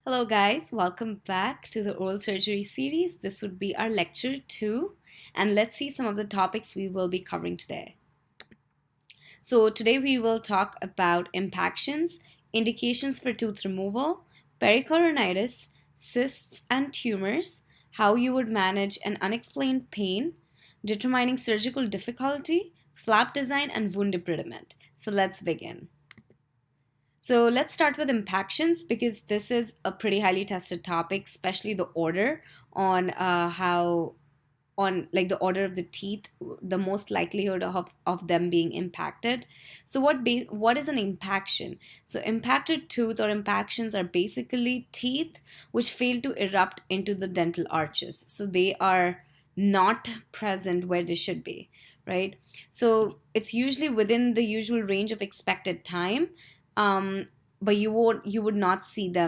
Hello, guys. Welcome back to the oral surgery series. This would be our lecture 2, and let's see some of the topics we will be covering today. So, today we will talk about impactions, indications for tooth removal, pericoronitis, cysts and tumors, how you would manage an unexplained pain, determining surgical difficulty, flap design, and wound debridement. So, let's begin. So let's start with impactions because this is a pretty highly tested topic, especially the order on how on like the order of the teeth, the most likelihood of them being impacted. So what is an impaction? So impacted tooth or impactions are basically teeth which fail to erupt into the dental arches. So they are not present where they should be, right? So it's usually within the usual range of expected time, um, but you would not see them